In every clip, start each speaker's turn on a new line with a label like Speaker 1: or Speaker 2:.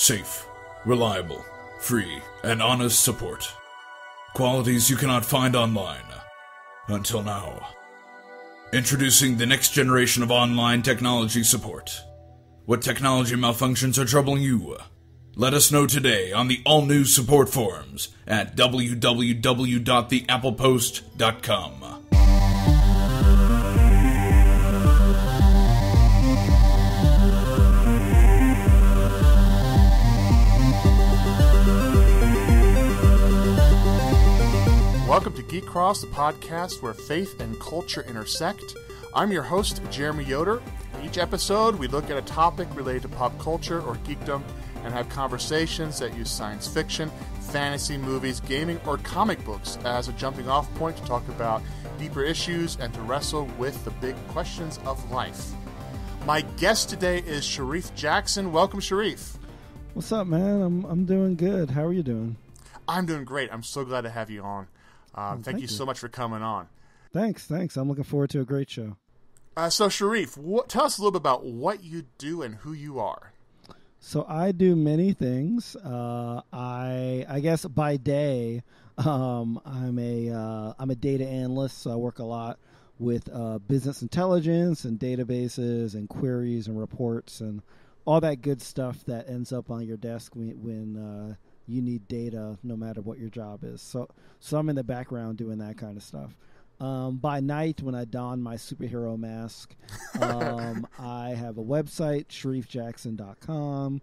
Speaker 1: Safe, reliable, free, and honest support. Qualities you cannot find online. Until now. Introducing the next generation of online technology support. What technology malfunctions are troubling you? Let us know today on the all-new support forums at www.theapplepost.com.
Speaker 2: Welcome to GeekCross, the podcast where faith and culture intersect. I'm your host, Jeremy Yoder. In each episode, we look at a topic related to pop culture or geekdom and have conversations that use science fiction, fantasy, movies, gaming, or comic books as a jumping off point to talk about deeper issues and to wrestle with the big questions of life. My guest today is Shareef Jackson. Welcome, Shareef.
Speaker 3: What's up, man? I'm doing good. How are you doing?
Speaker 2: I'm doing great. I'm so glad to have you on. Thank you so much for coming on.
Speaker 3: Thanks. I'm looking forward to a great show.
Speaker 2: So, Shareef, tell us a little bit about what you do and who you are.
Speaker 3: So I do many things. I guess by day, I'm a data analyst, so I work a lot with business intelligence and databases and queries and reports and all that good stuff that ends up on your desk when you need data, no matter what your job is. So I'm in the background doing that kind of stuff. By night, when I don my superhero mask, I have a website, ShareefJackson.com.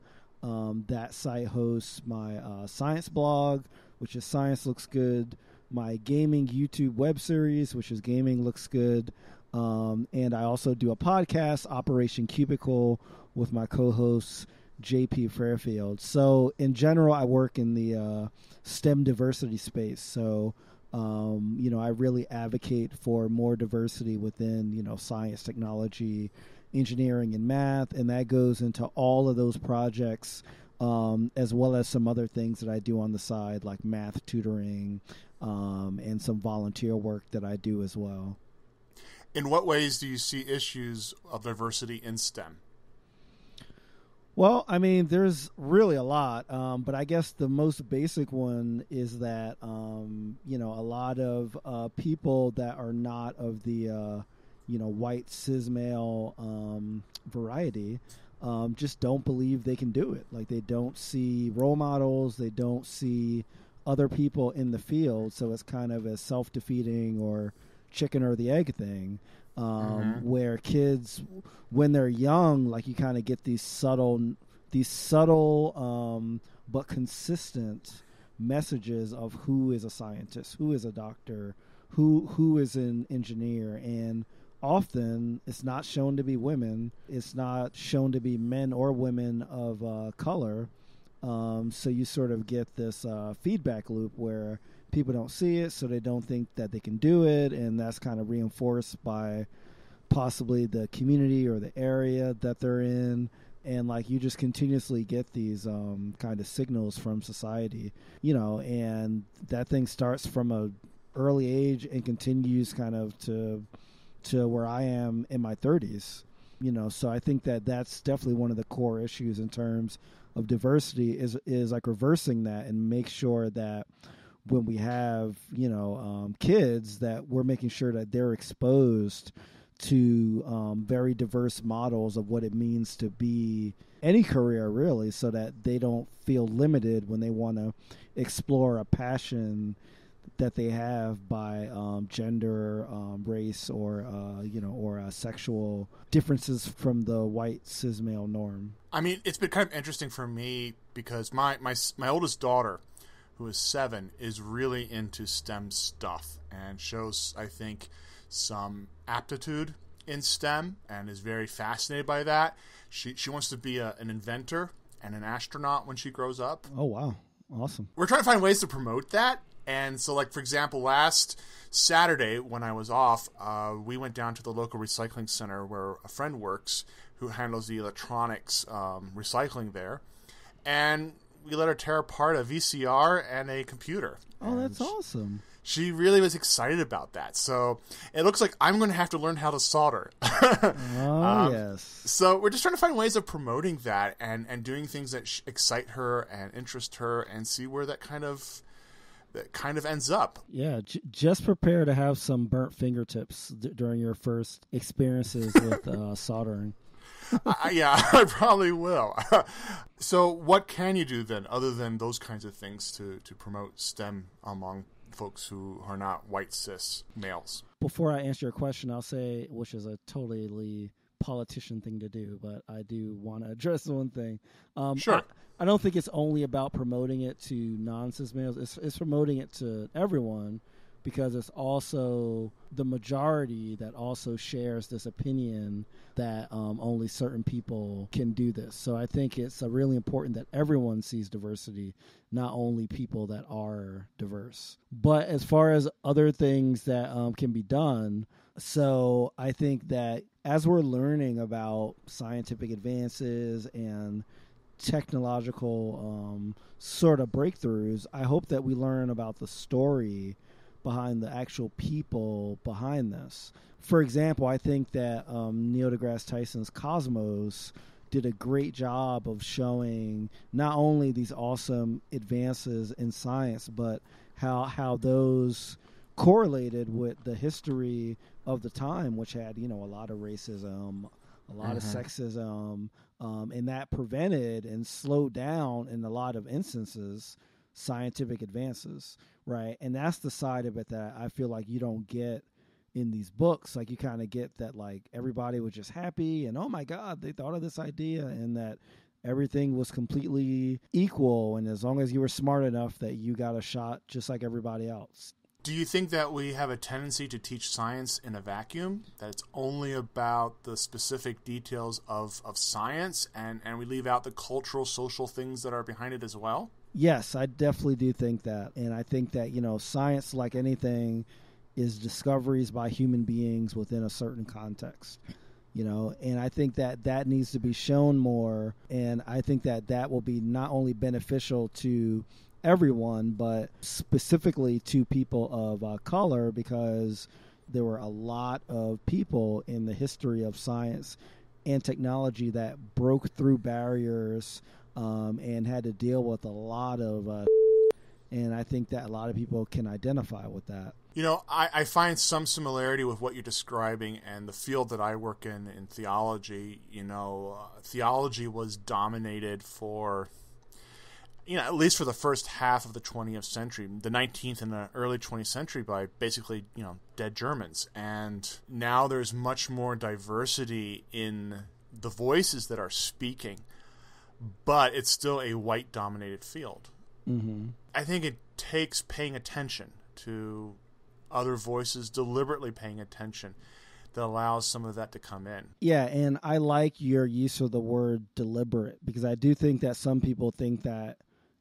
Speaker 3: That site hosts my science blog, which is Science Looks Good, my gaming YouTube web series, which is Gaming Looks Good, and I also do a podcast, Operation Cubicle, with my co-hosts, JP Fairfield. So in general, I work in the STEM diversity space. So, I really advocate for more diversity within, science, technology, engineering, and math. And that goes into all of those projects, as well as some other things that I do on the side, like math tutoring, and some volunteer work that I do as well.
Speaker 2: In what ways do you see issues of diversity in STEM?
Speaker 3: Well, I mean, there's really a lot, but I guess the most basic one is that, a lot of people that are not of the, white cis male variety just don't believe they can do it. Like, they don't see role models, they don't see other people in the field, so it's kind of a self-defeating or chicken or the egg thing. Where kids, when they're young, like, you kind of get these subtle but consistent messages of who is a scientist, who is a doctor, who is an engineer, and often it's not shown to be women, it's not shown to be men or women of color. So you sort of get this feedback loop where people don't see it, so they don't think that they can do it, and that's kind of reinforced by possibly the community or the area that they're in. And, like, you just continuously get these kind of signals from society, and that thing starts from a early age and continues kind of to where I am in my 30s, So I think that that's definitely one of the core issues in terms of diversity is like reversing that and make sure that when we have, kids, that we're making sure that they're exposed to very diverse models of what it means to be any career, really, so that they don't feel limited when they want to explore a passion that they have by gender, race, or sexual differences from the white cis male norm.
Speaker 2: I mean, it's been kind of interesting for me because my oldest daughter, who is 7, is really into STEM stuff and shows, I think, some aptitude in STEM and is very fascinated by that. She wants to be an inventor and an astronaut when she grows up.
Speaker 3: Oh, wow. Awesome.
Speaker 2: We're trying to find ways to promote that. And so, like, for example, last Saturday when I was off, we went down to the local recycling center where a friend works who handles the electronics recycling there. And we let her tear apart a VCR and a computer.
Speaker 3: Oh, that's awesome.
Speaker 2: She really was excited about that. So it looks like I'm going to have to learn how to solder.
Speaker 3: Yes.
Speaker 2: So we're just trying to find ways of promoting that and doing things that excite her and interest her and see where that kind of ends up.
Speaker 3: Yeah, just prepare to have some burnt fingertips during your first experiences with soldering.
Speaker 2: Yeah, I probably will. So what can you do then, other than those kinds of things, to promote STEM among folks who are not white cis males?
Speaker 3: Before I answer your question, I'll say, which is a totally politician thing to do, but I do want to address one thing.
Speaker 2: Sure.
Speaker 3: I don't think it's only about promoting it to non-cis males. It's promoting it to everyone, because it's also the majority that also shares this opinion that only certain people can do this. So I think it's really important that everyone sees diversity, not only people that are diverse. But as far as other things that can be done, so I think that as we're learning about scientific advances and technological sort of breakthroughs, I hope that we learn about the story behind the actual people behind this. For example, I think that Neil deGrasse Tyson's Cosmos did a great job of showing not only these awesome advances in science, but how those correlated with the history of the time, which had, a lot of racism, a lot of sexism, and that prevented and slowed down, in a lot of instances, scientific advances, right? And that's the side of it that I feel like you don't get in these books. Like, you kind of get that, like, everybody was just happy and, oh my God, they thought of this idea, and that everything was completely equal, and as long as you were smart enough, that you got a shot just like everybody else.
Speaker 2: Do you think that we have a tendency to teach science in a vacuum, that it's only about the specific details of science, and we leave out the cultural, social things that are behind it as well?
Speaker 3: Yes, I definitely do think that. And I think that, science, like anything, is discoveries by human beings within a certain context. And I think that needs to be shown more. And I think that will be not only beneficial to everyone, but specifically to people of color, because there were a lot of people in the history of science and technology that broke through barriers and had to deal with a lot of and I think that a lot of people can identify with that.
Speaker 2: I find some similarity with what you're describing and the field that I work in theology. Theology was dominated for, at least for the first half of the 20th century, the 19th and the early 20th century, by basically, dead Germans. And now there's much more diversity in the voices that are speaking, but it's still a white-dominated field.
Speaker 3: Mm-hmm.
Speaker 2: I think it takes paying attention to other voices, deliberately paying attention, that allows some of that to come in.
Speaker 3: Yeah, and I like your use of the word deliberate, because I do think that some people think that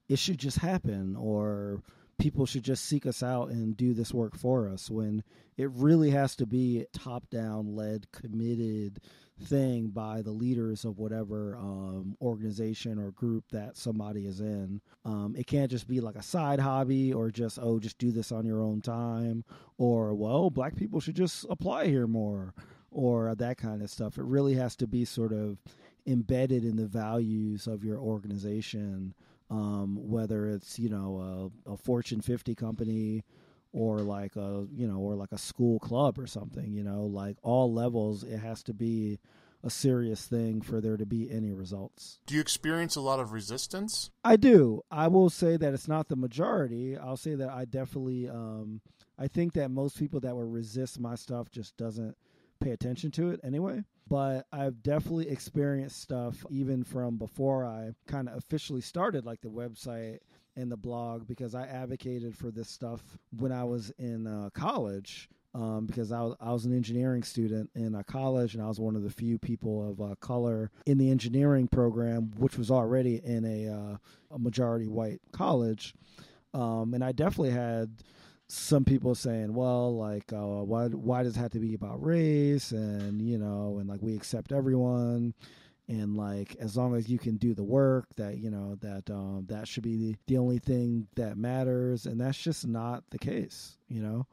Speaker 3: it should just happen, or people should just seek us out and do this work for us, when it really has to be a top-down led, committed thing by the leaders of whatever organization or group that somebody is in. It can't just be like a side hobby, or just do this on your own time, or, well, black people should just apply here more, or that kind of stuff. It really has to be sort of embedded in the values of your organization, whether it's, a Fortune 50 company, or like a school club or something, like all levels, it has to be a serious thing for there to be any results.
Speaker 2: Do you experience a lot of resistance?
Speaker 3: I do. I will say that it's not the majority. I'll say that I definitely, I think that most people that will resist my stuff just doesn't pay attention to it anyway. But I've definitely experienced stuff even from before I kind of officially started, like the website and the blog, because I advocated for this stuff when I was in college, because I was an engineering student in college, and I was one of the few people of color in the engineering program, which was already in a majority white college. And I definitely had some people saying, well, like, why does it have to be about race? And, and like, we accept everyone. And like, as long as you can do the work, that, you know, that should be the only thing that matters. And that's just not the case, you know?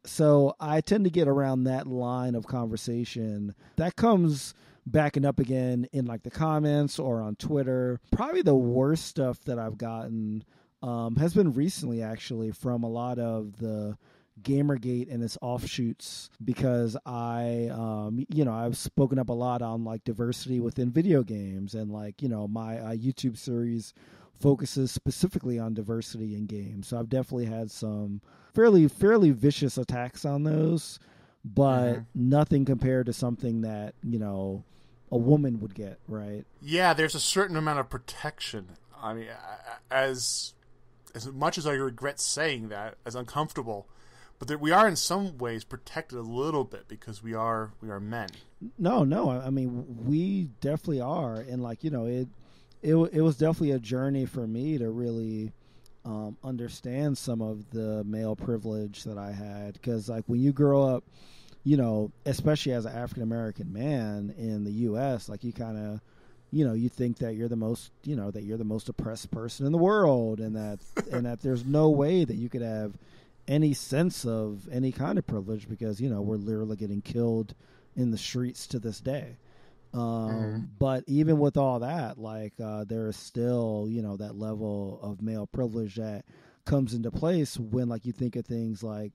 Speaker 3: So I tend to get around that line of conversation that comes back and up again in like the comments or on Twitter. Probably the worst stuff that I've gotten has been recently, actually, from a lot of the Gamergate and its offshoots, because I've spoken up a lot on like diversity within video games, and like, you know, my YouTube series focuses specifically on diversity in games. So I've definitely had some fairly vicious attacks on those, but nothing compared to something that, you know, a woman would get, right?
Speaker 2: Yeah, there's a certain amount of protection. I mean, as much as I regret saying that, as uncomfortable, but we are in some ways protected a little bit because we are men. No,
Speaker 3: I mean, we definitely are, and like, you know, it was definitely a journey for me to really understand some of the male privilege that I had, because like when you grow up, you know, especially as an African American man in the U.S., like you kind of, you know, you think that you're the most, you know, that you're the most oppressed person in the world, and that there's no way that you could have any sense of any kind of privilege, because, you know, we're literally getting killed in the streets to this day. But even with all that, like, there is still, you know, that level of male privilege that comes into place when, like, you think of things like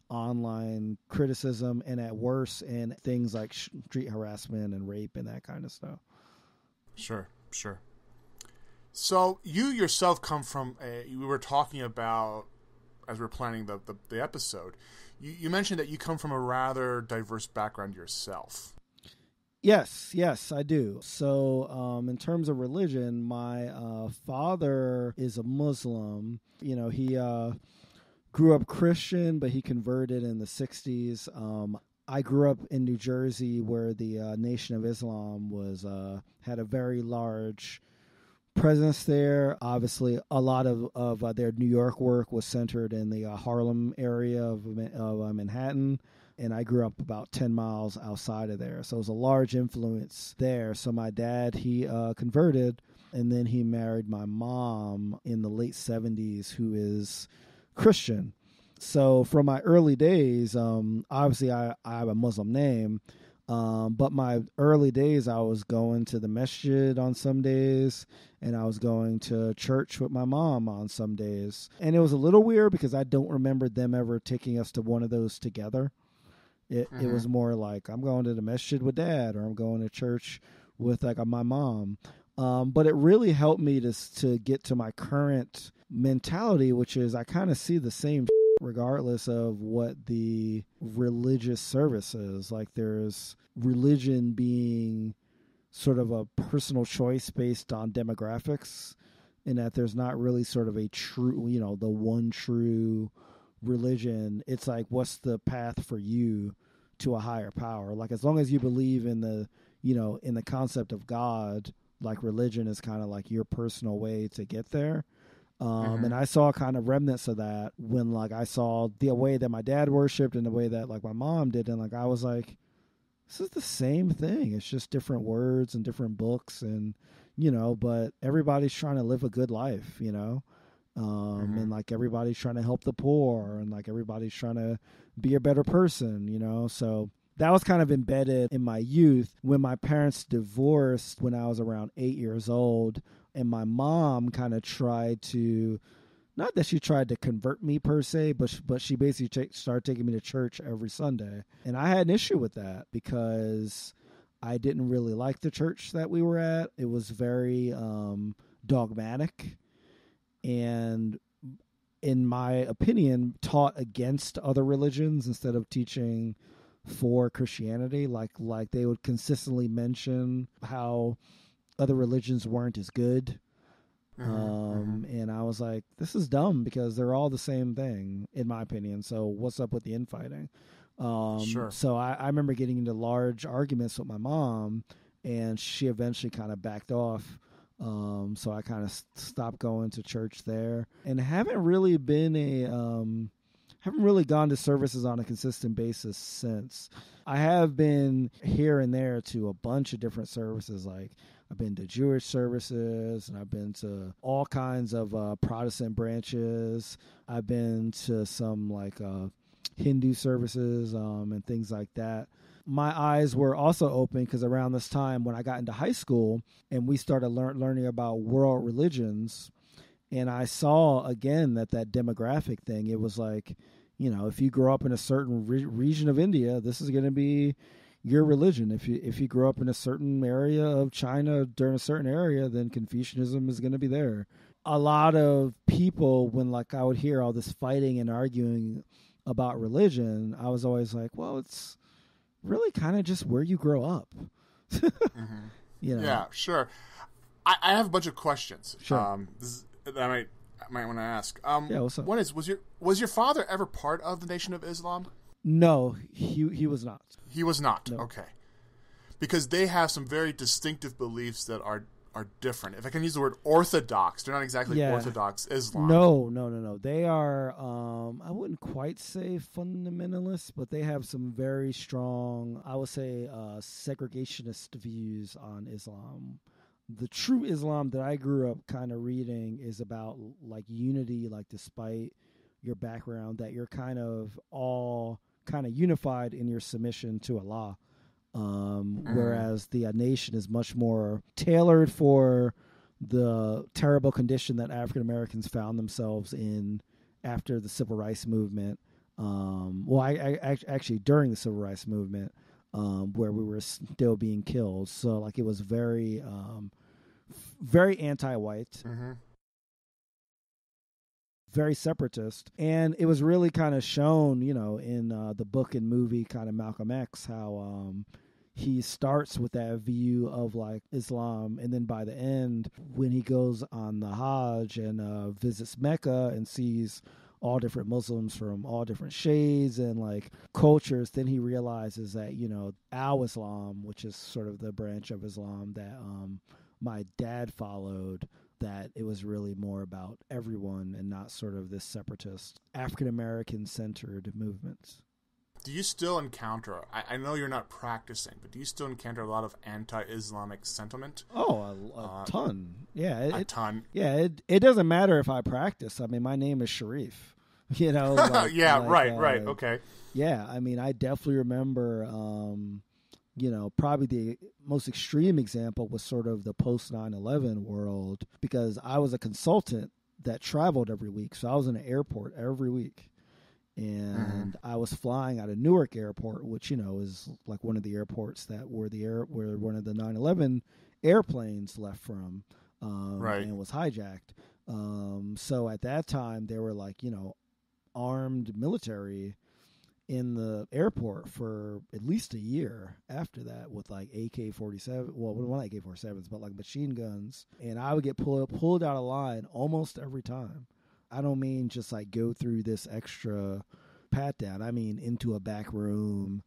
Speaker 3: online criticism, and at worst, and things like street harassment and rape and that kind of stuff.
Speaker 2: Sure. So you yourself come from we were talking about, as we were planning the episode, you mentioned that you come from a rather diverse background yourself.
Speaker 3: Yes, I do. So in terms of religion, my father is a Muslim. You know, he grew up Christian, but he converted in the 60s. I grew up in New Jersey, where the Nation of Islam was had a very large presence there. Obviously, a lot of their New York work was centered in the Harlem area of Manhattan, and I grew up about 10 miles outside of there. So it was a large influence there. So my dad, he converted, and then he married my mom in the late 70s, who is Christian. So from my early days, obviously I have a Muslim name, but my early days, I was going to the masjid on some days, and I was going to church with my mom on some days. And it was a little weird because I don't remember them ever taking us to one of those together. It was more like, I'm going to the masjid with Dad, or I'm going to church with like my mom. But it really helped me to get to my current mentality, which is I kind of see the same regardless of what the religious service is. Like, there's religion being sort of a personal choice based on demographics, in that there's not really sort of a true, you know, the one true religion. It's like, what's the path for you to a higher power? Like, as long as you believe in the, you know, in the concept of God, like, religion is kind of like your personal way to get there. And I saw kind of remnants of that when, like, I saw the way that my dad worshiped and the way that, like, my mom did. And, like, I was like, this is the same thing. It's just different words and different books, and, you know, but everybody's trying to live a good life, you know? And, like, everybody's trying to help the poor, and, like, everybody's trying to be a better person, you know? So that was kind of embedded in my youth. When my parents divorced when I was around 8 years old, and my mom kind of tried to, not that she tried to convert me per se, but she basically started taking me to church every Sunday. And I had an issue with that because I didn't really like the church that we were at. It was very dogmatic, and in my opinion, taught against other religions instead of teaching for Christianity. Like they would consistently mention how other religions weren't as good. And I was like, this is dumb, because they're all the same thing, in my opinion. So what's up with the infighting?
Speaker 2: Sure.
Speaker 3: So I remember getting into large arguments with my mom, and she eventually kind of backed off. So I kind of stopped going to church there, and haven't really been haven't really gone to services on a consistent basis since. I have been here and there to a bunch of different services. Like I've been to Jewish services, and I've been to all kinds of Protestant branches. I've been to some like Hindu services and things like that. My eyes were also open because around this time when I got into high school and we started learning about world religions, and I saw again that demographic thing, it was like, you know, if you grow up in a certain region of India, this is going to be your religion. If you grow up in a certain area of China during a certain area, then Confucianism is going to be there. A lot of people, when like I would hear all this fighting and arguing about religion, I was always like, well, it's really kind of just where you grow up. You know? Yeah,
Speaker 2: sure. I have a bunch of questions.
Speaker 3: Sure.
Speaker 2: That I might want to ask.
Speaker 3: Yeah, what's up?
Speaker 2: One is, was your father ever part of the Nation of Islam?
Speaker 3: No, he was not.
Speaker 2: He was not.
Speaker 3: No.
Speaker 2: Okay. Because they have some very distinctive beliefs that are different. If I can use the word orthodox, they're not exactly Orthodox Islam.
Speaker 3: No. They are, I wouldn't quite say fundamentalists, but they have some very strong, I would say, segregationist views on Islam. The true Islam that I grew up kind of reading is about like unity, like despite your background, that you're kind of all kind of unified in your submission to Allah. Whereas the nation is much more tailored for the terrible condition that African Americans found themselves in after the Civil Rights Movement. I actually during the Civil Rights Movement, where we were still being killed. So like it was very, very anti-white. Very separatist, and it was really kind of shown, you know, in the book and movie kind of Malcolm X, how he starts with that view of like Islam, and then by the end, when he goes on the Hajj and visits Mecca and sees all different Muslims from all different shades and like cultures, then he realizes that, you know, Al-Islam, which is sort of the branch of Islam that my dad followed, that it was really more about everyone and not sort of this separatist African-American centered movement.
Speaker 2: Do you still encounter, I know you're not practicing, but do you still encounter a lot of anti-Islamic sentiment?
Speaker 3: Oh, a ton. Yeah.
Speaker 2: A ton.
Speaker 3: Yeah, it doesn't matter if I practice. I mean, my name is Shareef. You know?
Speaker 2: Right. Okay.
Speaker 3: Yeah, I mean, I definitely remember... you know, probably the most extreme example was sort of the post 9/11 world, because I was a consultant that traveled every week. So I was in an airport every week, and I was flying out of Newark Airport, which, you know, is like one of the airports that where one of the 9/11 airplanes left from, and was hijacked. So at that time there were like, you know, armed military in the airport for at least a year after that with like AK-47, well, not AK-47s, but like machine guns. And I would get pulled out of line almost every time. I don't mean just like go through this extra pat down. I mean into a back room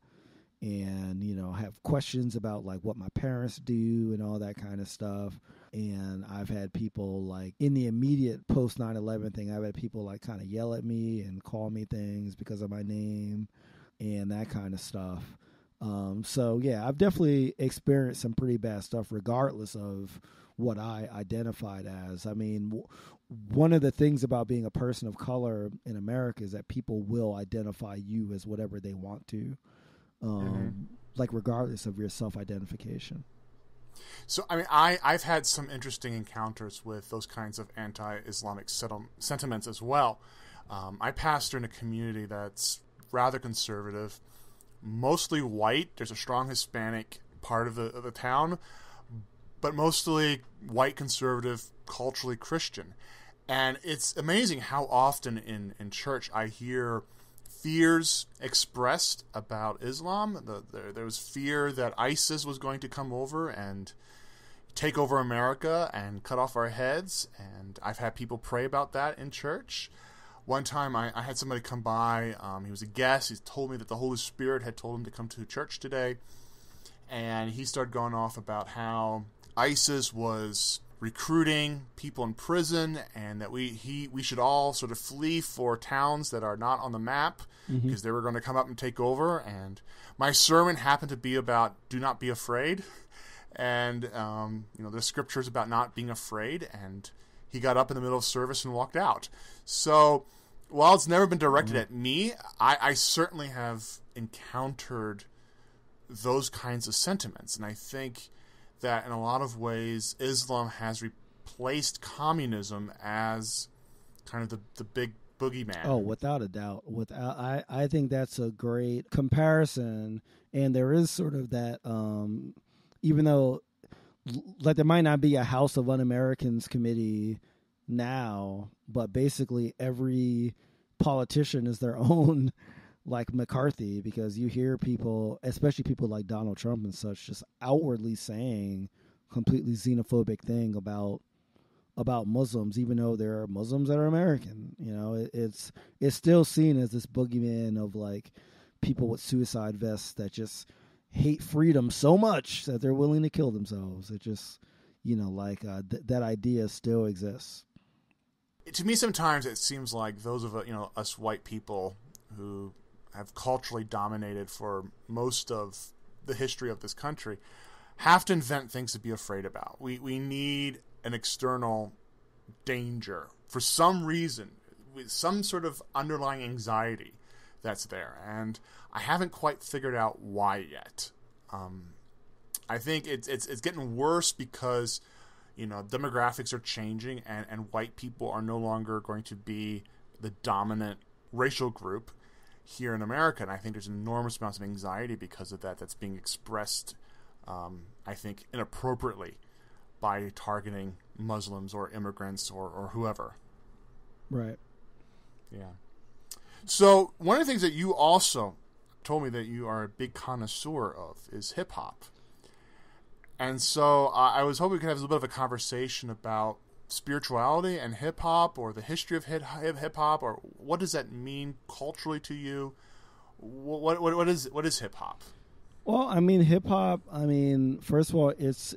Speaker 3: and, you know, have questions about like what my parents do and all that kind of stuff. And I've had people like in the immediate post 9/11 thing, I've had people like kind of yell at me and call me things because of my name and that kind of stuff. So yeah, I've definitely experienced some pretty bad stuff regardless of what I identified as. I mean, one of the things about being a person of color in America is that people will identify you as whatever they want to, like regardless of your self-identification.
Speaker 2: So, I mean, I've had some interesting encounters with those kinds of anti-Islamic sentiments as well. I pastor in a community that's rather conservative, mostly white. There's a strong Hispanic part of the town, but mostly white, conservative, culturally Christian. And it's amazing how often in church I hear fears expressed about Islam. There was fear that ISIS was going to come over and take over America and cut off our heads, and I've had people pray about that in church. One time I had somebody come by, he was a guest, he told me that the Holy Spirit had told him to come to church today, and he started going off about how ISIS was recruiting people in prison, and that we should all sort of flee for towns that are not on the map because they were going to come up and take over. And my sermon happened to be about do not be afraid, and the scriptures about not being afraid. And he got up in the middle of service and walked out. So while it's never been directed at me, I certainly have encountered those kinds of sentiments, and I think that in a lot of ways, Islam has replaced communism as kind of the big boogeyman.
Speaker 3: Oh, without a doubt. I think that's a great comparison. And there is sort of that, even though like there might not be a House of Un-Americans committee now, but basically every politician is their own like McCarthy, because you hear people, especially people like Donald Trump and such, just outwardly saying completely xenophobic thing about Muslims, even though there are Muslims that are American. It's still seen as this boogeyman of like people with suicide vests that just hate freedom so much that they're willing to kill themselves. It just, that idea still exists.
Speaker 2: To me, sometimes it seems like those of us white people who have culturally dominated for most of the history of this country have to invent things to be afraid about. We need an external danger for some reason, with some sort of underlying anxiety that's there, and I haven't quite figured out why yet. I think it's getting worse because demographics are changing, and white people are no longer going to be the dominant racial group here in America, and I think there's enormous amounts of anxiety because of that that's being expressed, I think, inappropriately by targeting Muslims or immigrants or whoever.
Speaker 3: Right.
Speaker 2: Yeah. So one of the things that you also told me that you are a big connoisseur of is hip-hop. And so I was hoping we could have a little bit of a conversation about spirituality and hip-hop, or the history of hip-hop, or what does that mean culturally to you? What is hip-hop?
Speaker 3: Well, I mean, hip-hop, first of all, it's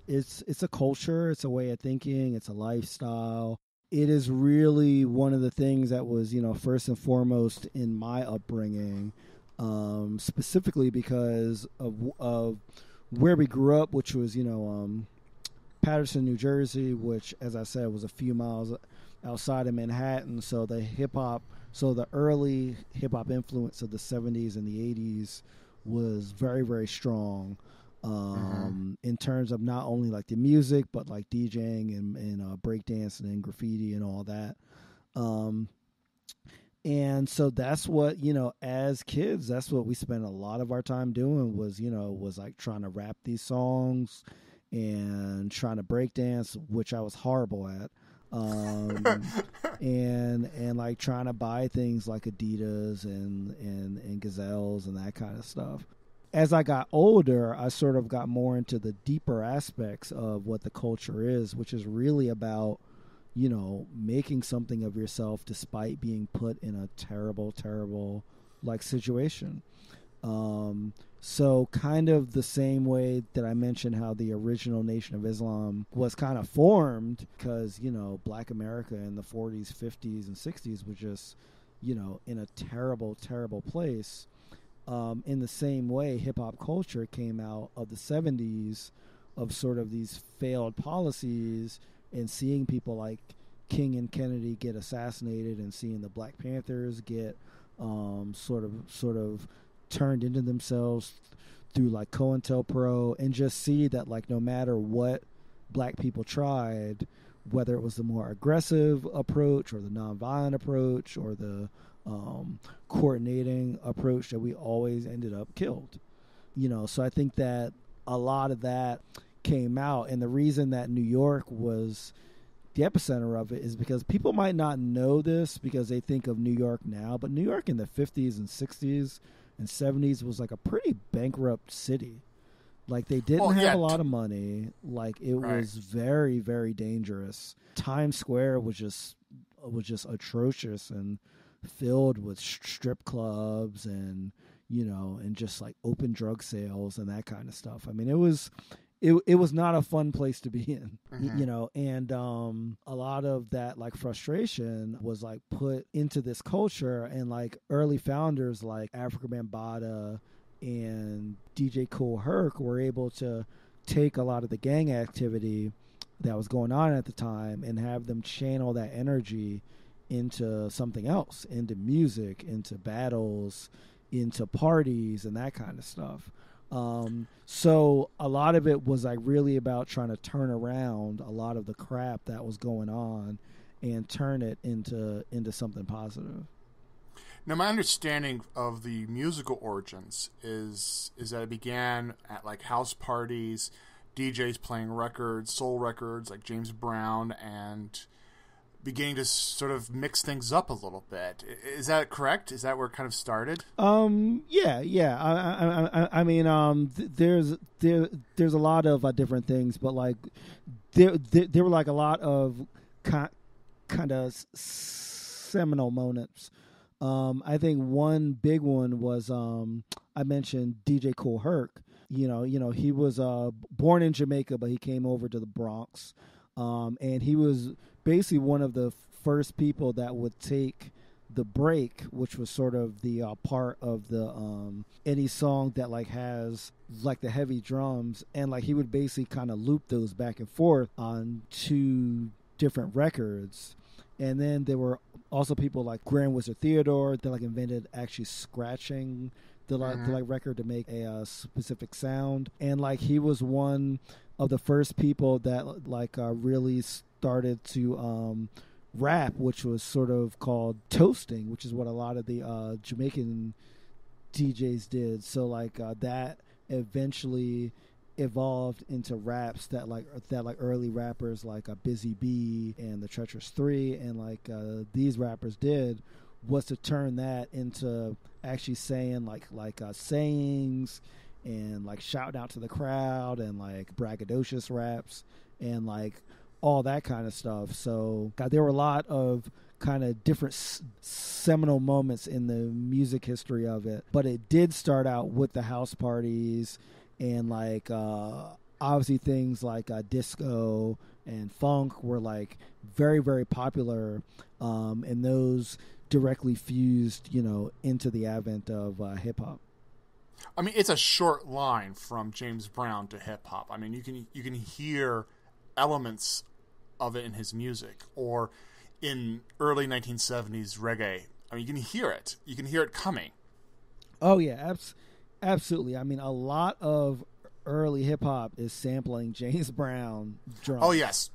Speaker 3: a culture, it's a way of thinking, it's a lifestyle. It is really one of the things that was, first and foremost in my upbringing, specifically because of where we grew up, which was, Patterson, New Jersey, which, as I said, was a few miles outside of Manhattan. So the early hip-hop influence of the 70s and the 80s was very, very strong in terms of not only like the music, but like DJing and breakdancing and graffiti and all that. And so that's what, as kids, that's what we spent a lot of our time doing was like trying to rap these songs and trying to breakdance, which I was horrible at. And like trying to buy things like Adidas and Gazelles and that kind of stuff. As I got older, I sort of got more into the deeper aspects of what the culture is, which is really about, making something of yourself despite being put in a terrible, terrible like situation. So kind of the same way that I mentioned how the original Nation of Islam was kind of formed because, Black America in the 40s, 50s, and 60s was just, in a terrible, terrible place. In the same way, hip-hop culture came out of the 70s of sort of these failed policies and seeing people like King and Kennedy get assassinated and seeing the Black Panthers get sort of turned into themselves through like COINTELPRO, and just see that like no matter what Black people tried, whether it was the more aggressive approach or the nonviolent approach or the coordinating approach, that we always ended up killed. So I think that a lot of that came out, and the reason that New York was the epicenter of it is because people might not know this because they think of New York now, but New York in the 50s and 60s and 70s was like a pretty bankrupt city. Like they didn't have a lot of money. Like it was very, very dangerous. Times Square was just atrocious and filled with strip clubs and and just like open drug sales and that kind of stuff. I mean, it was it was not a fun place to be in,
Speaker 2: Mm-hmm.
Speaker 3: you know, and a lot of that like frustration was like put into this culture, and like early founders like Africa Bambaataa and DJ Kool Herc were able to take a lot of the gang activity that was going on at the time and have them channel that energy into something else, into music, into battles, into parties, and that kind of stuff. So a lot of it was like really about trying to turn around a lot of the crap that was going on and turn it into something positive.
Speaker 2: Now, my understanding of the musical origins is that it began at like house parties, DJs playing records, soul records like James Brown, and beginning to sort of mix things up a little bit. Is that correct? Is that where it kind of started?
Speaker 3: Yeah. I mean, there's a lot of different things, but like there were like a lot of kind of seminal moments. I think one big one was I mentioned DJ Kool Herc. You know, he was born in Jamaica, but he came over to the Bronx, and he was basically one of the first people that would take the break, which was sort of the part of the any song that like has like the heavy drums, and like he would basically kind of loop those back and forth on two different records. And then there were also people like Grand Wizard Theodore that like invented actually scratching the like record to make a specific sound, and like he was one of the first people that like really started to rap, which was sort of called toasting, which is what a lot of the Jamaican DJs did. So like that eventually evolved into raps that like early rappers like Busy Bee and the Treacherous Three and like these rappers did, was to turn that into actually saying like sayings and like shouting out to the crowd and like braggadocious raps and like all that kind of stuff. So there were a lot of kind of different seminal moments in the music history of it, but it did start out with the house parties and like obviously things like disco and funk were like very, very popular, and those directly fused, you know, into the advent of hip hop.
Speaker 2: I mean, it's a short line from James Brown to hip hop. I mean, you can hear elements of it in his music, or in early 1970s reggae. I mean, you can hear it. You can hear it coming.
Speaker 3: Oh yeah, absolutely. I mean, a lot of early hip hop is sampling James Brown drums.
Speaker 2: Oh yes.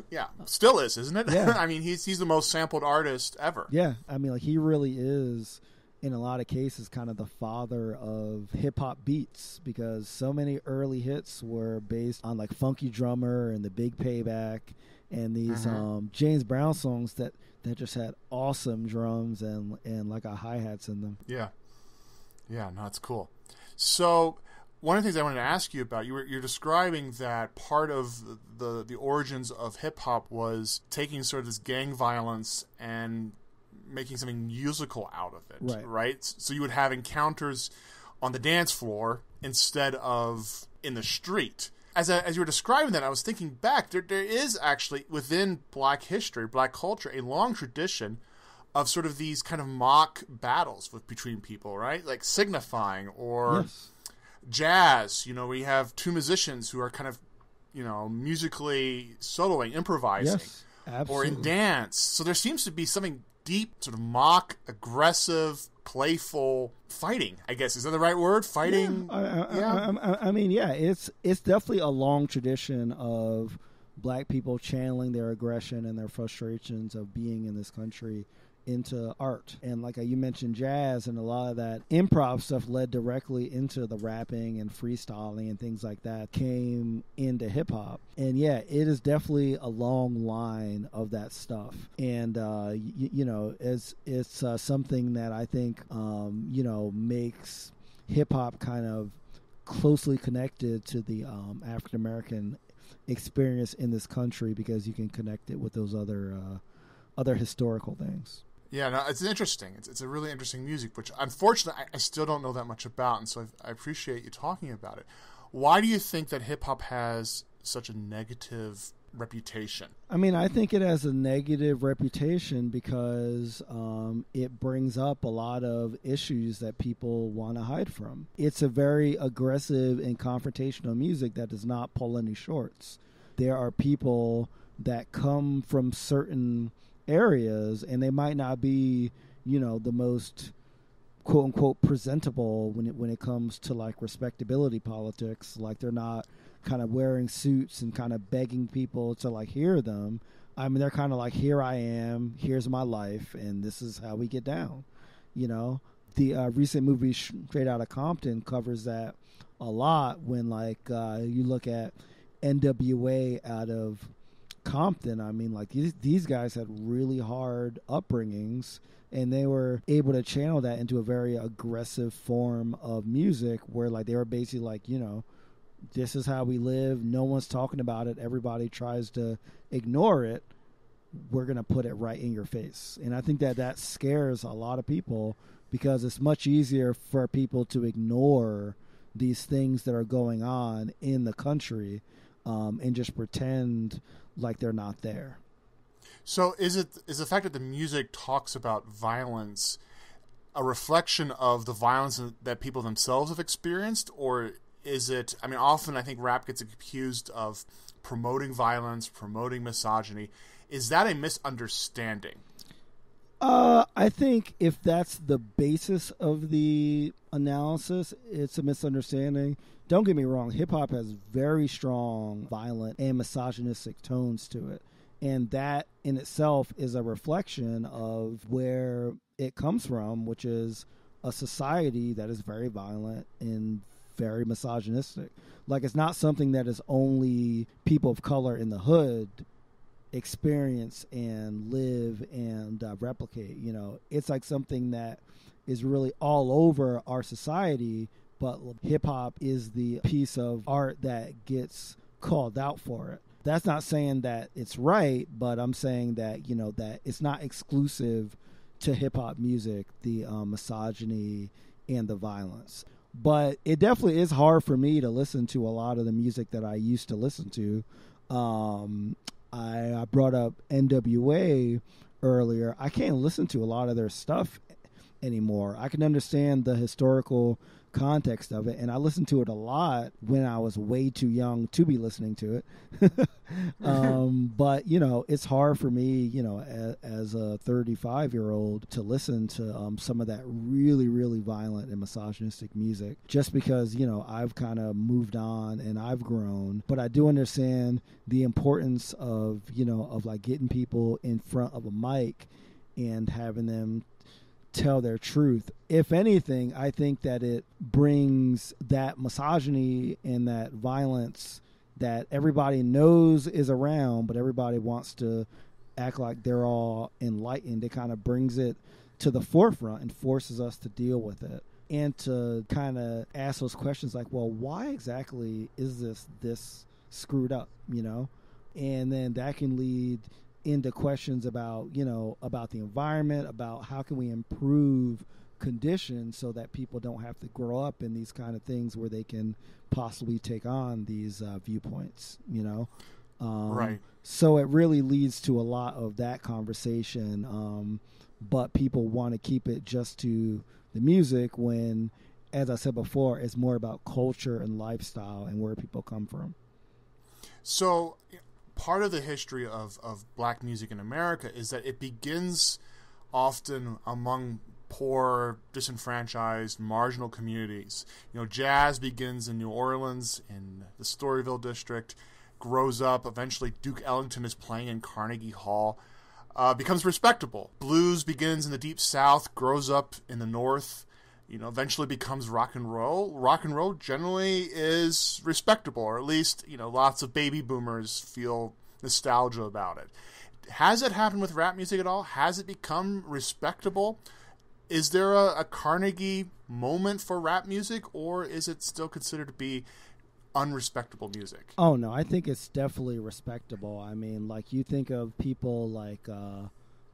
Speaker 2: Yeah, still is, isn't it?
Speaker 3: Yeah.
Speaker 2: I mean, he's the most sampled artist ever.
Speaker 3: Yeah, I mean, like he really is, in a lot of cases, kind of the father of hip hop beats, because so many early hits were based on like Funky Drummer and The Big Payback and these James Brown songs that just had awesome drums and like hi-hats in them.
Speaker 2: Yeah, no, that's cool. So one of the things I wanted to ask you about, you're describing that part of the origins of hip-hop was taking sort of this gang violence and making something musical out of it, right? So you would have encounters on the dance floor instead of in the street. As you were describing that, I was thinking back, there is actually, within black history, black culture, a long tradition of sort of these kind of mock battles between people, right? Like signifying or...
Speaker 3: Yes.
Speaker 2: Jazz, you know, we have two musicians who are kind of, you know, musically soloing, improvising.
Speaker 3: Yes, absolutely.
Speaker 2: Or in dance. So there seems to be something deep, sort of mock, aggressive, playful fighting, I guess. Is that the right word? Fighting?
Speaker 3: Yeah. I mean, yeah, it's definitely a long tradition of black people channeling their aggression and their frustrations of being in this country into art. And like you mentioned, jazz, and a lot of that improv stuff led directly into the rapping and freestyling and things like that came into hip hop. And yeah, it is definitely a long line of that stuff. And you know, it's something that I think you know, makes hip hop kind of closely connected to the African American experience in this country, because you can connect it with those other historical things.
Speaker 2: Yeah, no, it's interesting. It's a really interesting music, which unfortunately I still don't know that much about, and so I appreciate you talking about it. Why do you think that hip-hop has such a negative reputation?
Speaker 3: I mean, I think it has a negative reputation because it brings up a lot of issues that people want to hide from. It's a very aggressive and confrontational music that does not pull any shorts. There are people that come from certain areas and they might not be, the most quote unquote presentable when it comes to like respectability politics. Like they're not kind of wearing suits and kind of begging people to like hear them. I mean, they're kind of like, here I am, here's my life, and this is how we get down. The recent movie Straight Outta Compton covers that a lot when like you look at NWA out of Compton. I mean, like these guys had really hard upbringings, and they were able to channel that into a very aggressive form of music where like they were basically like, this is how we live. No one's talking about it. Everybody tries to ignore it. We're going to put it right in your face. And I think that scares a lot of people because it's much easier for people to ignore these things that are going on in the country and just pretend like they're not there.
Speaker 2: So is the fact that the music talks about violence a reflection of the violence that people themselves have experienced, or is it, I mean, often I think rap gets accused of promoting violence, promoting misogyny. Is that a misunderstanding?
Speaker 3: I think if that's the basis of the analysis, it's a misunderstanding. Don't get me wrong, hip-hop has very strong violent and misogynistic tones to it. And that in itself is a reflection of where it comes from, which is a society that is very violent and very misogynistic. Like, it's not something that is only people of color in the hood experience and live and replicate. It's like something that is really all over our society, but hip-hop is the piece of art that gets called out for it. That's not saying that it's right, but I'm saying that, that it's not exclusive to hip-hop music, the misogyny and the violence. But it definitely is hard for me to listen to a lot of the music that I used to listen to. I brought up NWA earlier. I can't listen to a lot of their stuff anymore. I can understand the historical context of it, and I listened to it a lot when I was way too young to be listening to it. But it's hard for me, as a 35-year-old to listen to some of that really, really violent and misogynistic music, just because I've kind of moved on and I've grown. But I do understand the importance of of like getting people in front of a mic and having them tell their truth. If anything, I think that it brings that misogyny and that violence that everybody knows is around, but everybody wants to act like they're all enlightened. It kind of brings it to the forefront and forces us to deal with it and to kind of ask those questions like, well, why exactly is this screwed up, And then that can lead into questions about, about the environment, about how can we improve conditions so that people don't have to grow up in these kind of things where they can possibly take on these viewpoints,
Speaker 2: Right.
Speaker 3: So it really leads to a lot of that conversation, but people want to keep it just to the music when, as I said before, it's more about culture and lifestyle and where people come from.
Speaker 2: So part of the history of black music in America is that it begins often among poor, disenfranchised, marginal communities. Jazz begins in New Orleans, in the Storyville district, grows up. Eventually, Duke Ellington is playing in Carnegie Hall, becomes respectable. Blues begins in the Deep South, grows up in the North, eventually becomes rock and roll. Rock and roll generally is respectable, or at least, lots of baby boomers feel nostalgia about it. Has it happened with rap music at all? Has it become respectable? Is there a Carnegie moment for rap music, or is it still considered to be unrespectable music?
Speaker 3: Oh, no, I think it's definitely respectable. I mean, like, you think of people like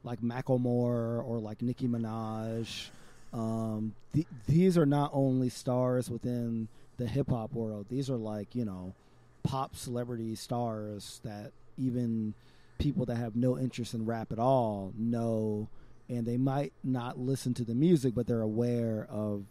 Speaker 3: Macklemore or like Nicki Minaj. These are not only stars within the hip hop world. These are like, pop celebrity stars that even people that have no interest in rap at all know, and they might not listen to the music, but they're aware of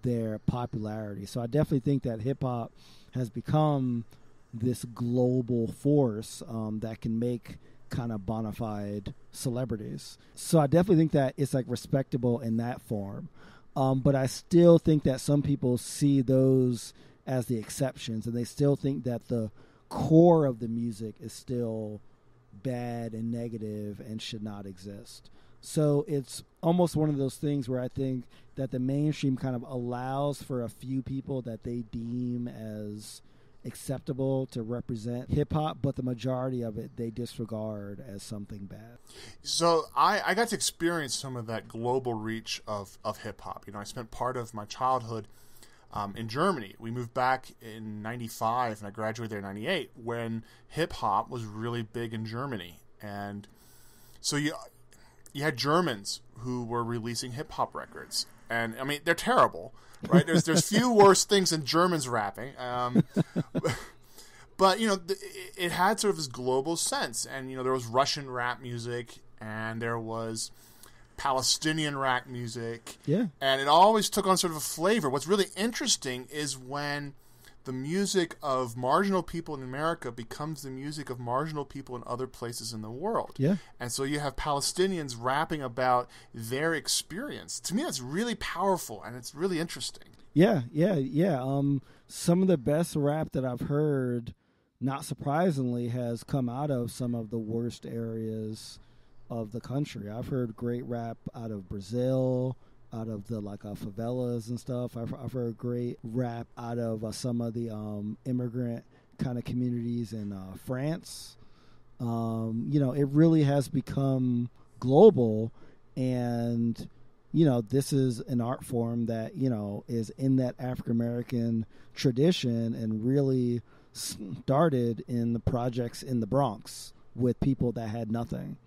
Speaker 3: their popularity. So I definitely think that hip hop has become this global force that can make kind of bona fide celebrities. So I definitely think that it's like respectable in that form. But I still think that some people see those as the exceptions, and they still think that the core of the music is still bad and negative and should not exist. So it's almost one of those things where I think that the mainstream kind of allows for a few people that they deem as acceptable to represent hip-hop, but the majority of it they disregard as something bad.
Speaker 2: So I got to experience some of that global reach of hip-hop. I spent part of my childhood in Germany. We moved back in 95, and I graduated there in 98, when hip-hop was really big in Germany. And so you had Germans who were releasing hip-hop records. And, I mean, they're terrible, right? There's few worse things than Germans rapping. But, it had sort of this global sense. And, there was Russian rap music, and there was Palestinian rap music.
Speaker 3: Yeah.
Speaker 2: And it always took on sort of a flavor. What's really interesting is when the music of marginal people in America becomes the music of marginal people in other places in the world.
Speaker 3: Yeah.
Speaker 2: And so you have Palestinians rapping about their experience. To me, that's really powerful, and it's really interesting.
Speaker 3: Yeah. Some of the best rap that I've heard, not surprisingly, has come out of some of the worst areas of the country. I've heard great rap out of Brazil, out of the favelas and stuff. I've heard great rap out of some of the immigrant kind of communities in France. It really has become global, and this is an art form that is in that African American tradition and really started in the projects in the Bronx with people that had nothing,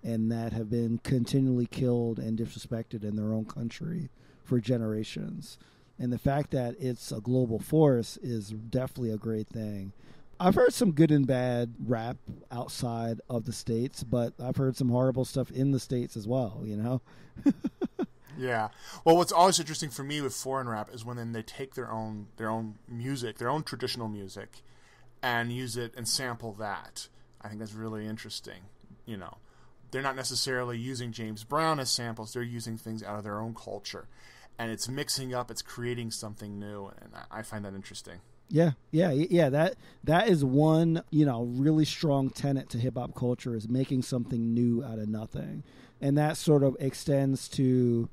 Speaker 3: and that have been continually killed and disrespected in their own country for generations. And the fact that it's a global force is definitely a great thing. I've heard some good and bad rap outside of the States, but I've heard some horrible stuff in the States as well,
Speaker 2: Yeah. Well, what's always interesting for me with foreign rap is when then they take their own music, their own traditional music, and use it and sample that. I think that's really interesting, They're not necessarily using James Brown as samples. They're using things out of their own culture. And it's mixing up. It's creating something new. And I find that interesting.
Speaker 3: Yeah. That is one, really strong tenet to hip-hop culture, is making something new out of nothing. And that sort of extends to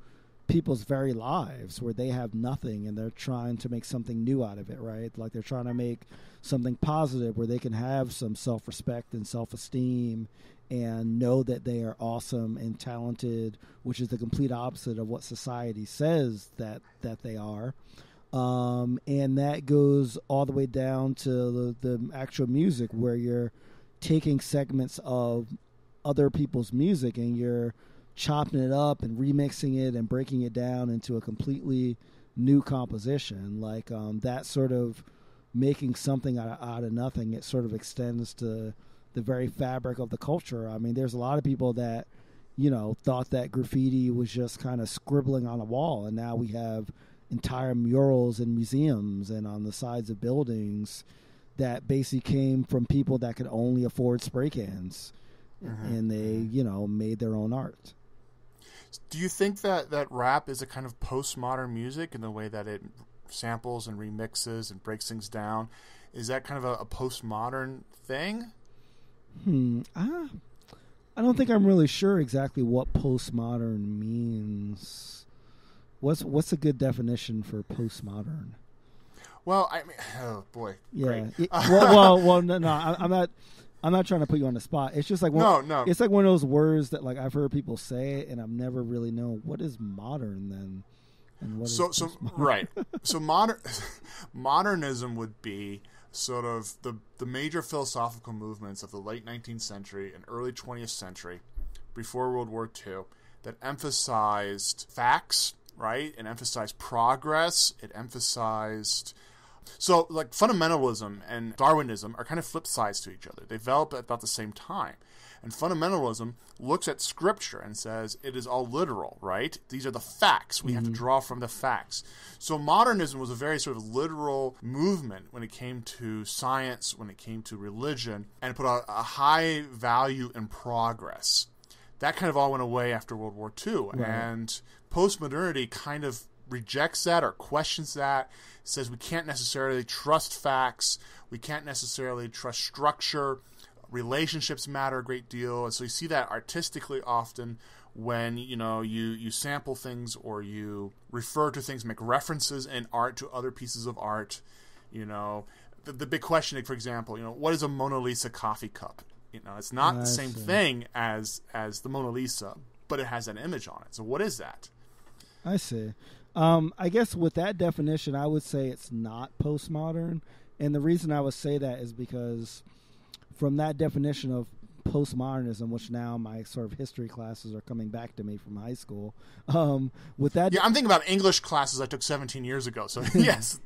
Speaker 3: people's very lives where they have nothing and they're trying to make something new out of it, right? Like they're trying to make something positive where they can have some self-respect and self-esteem and know that they are awesome and talented, which is the complete opposite of what society says that they are. And that goes all the way down to the actual music, where you're taking segments of other people's music and you're chopping it up and remixing it and breaking it down into a completely new composition. Like that sort of making something out of nothing, it sort of extends to the very fabric of the culture. I mean, there's a lot of people that, thought that graffiti was just kind of scribbling on a wall, and now we have entire murals in museums and on the sides of buildings that basically came from people that could only afford spray cans. Mm-hmm. And they, made their own art.
Speaker 2: Do you think that rap is a kind of postmodern music in the way that it samples and remixes and breaks things down? Is that kind of a postmodern thing?
Speaker 3: I don't think I'm really sure exactly what postmodern means. What's a good definition for postmodern?
Speaker 2: Well, I mean, oh boy,
Speaker 3: yeah. Well, no, I'm not trying to put you on the spot. It's just like
Speaker 2: no.
Speaker 3: It's like one of those words that I've heard people say it, and I've never really known what is modern then, and what is
Speaker 2: right. So modernism would be sort of the major philosophical movements of the late 19th century and early 20th century, before World War II, that emphasized facts, right? It emphasized progress. It emphasized So, like, fundamentalism and Darwinism are kind of flip sides to each other. They develop at about the same time. And fundamentalism looks at Scripture and says it is all literal, right? These are the facts. We have to draw from the facts. So modernism was a very sort of literal movement when it came to science, when it came to religion, and put a high value in progress. That kind of all went away after World War II. Right. And postmodernity kind of rejects that or questions that, says we can't necessarily trust facts, we can't necessarily trust structure, relationships matter a great deal. And so you see that artistically often when, you sample things or you refer to things, make references in art to other pieces of art. The big question, for example, what is a Mona Lisa coffee cup? It's not the same thing as the Mona Lisa, but it has an image on it. So what is that?
Speaker 3: I see. I guess with that definition, I would say it's not postmodern. And the reason I would say that is because from that definition of postmodernism, which now my sort of history classes are coming back to me from high school, with that...
Speaker 2: Yeah, I'm thinking about English classes I took 17 years ago, so yes.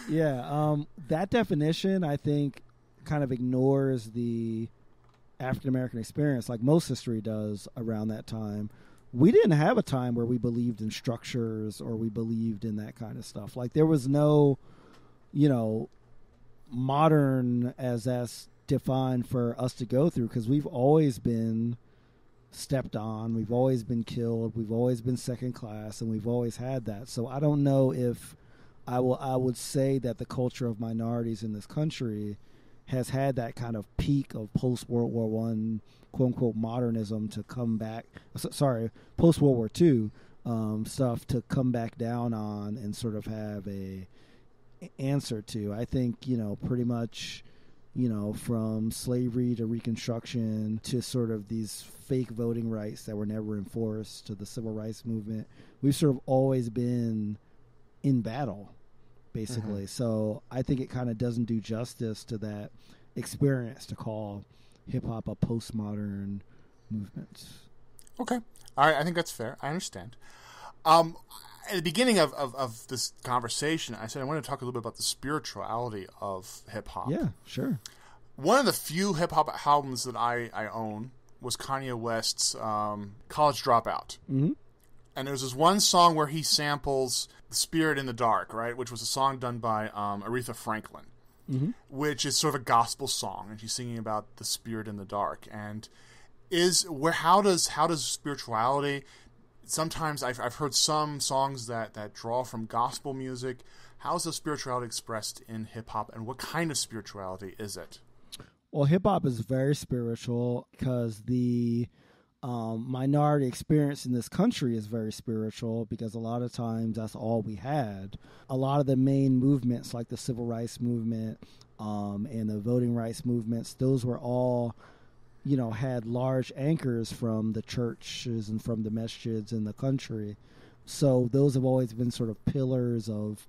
Speaker 3: Yeah. That definition, I think, kind of ignores the African-American experience, like most history does around that time. We didn't have a time where we believed in structures or we believed in that kind of stuff. Like, there was no, modern as that's defined for us to go through, because we've always been stepped on, we've always been killed, we've always been second class, and we've always had that. So I don't know if I would say that the culture of minorities in this country has had that kind of peak of post-World War I, quote-unquote, modernism to come back, post-World War II stuff to come back down on and sort of have a answer to. I think, pretty much, from slavery to Reconstruction to sort of these fake voting rights that were never enforced to the Civil Rights Movement, we've sort of always been in battle, basically. Mm-hmm. So I think it kind of doesn't do justice to that experience to call hip-hop a postmodern movement.
Speaker 2: Okay. All right, I think that's fair. I understand. At the beginning of this conversation, I said I wanted to talk a little bit about the spirituality of hip-hop.
Speaker 3: Yeah, sure.
Speaker 2: One of the few hip-hop albums that I own was Kanye West's College Dropout.
Speaker 3: Mm-hmm.
Speaker 2: And there's this one song where he samples The Spirit in the Dark, right, which was a song done by Aretha Franklin,
Speaker 3: mm-hmm.
Speaker 2: which is sort of a gospel song, and she's singing about the spirit in the dark. And how does spirituality... Sometimes I've heard some songs that draw from gospel music. How is the spirituality expressed in hip-hop, and what kind of spirituality is it?
Speaker 3: Well, hip-hop is very spiritual because the minority experience in this country is very spiritual, because a lot of times that's all we had. A lot of the main movements, like the Civil Rights Movement and the voting rights movements, those were all... had large anchors from the churches and from the masjids in the country. So those have always been sort of pillars of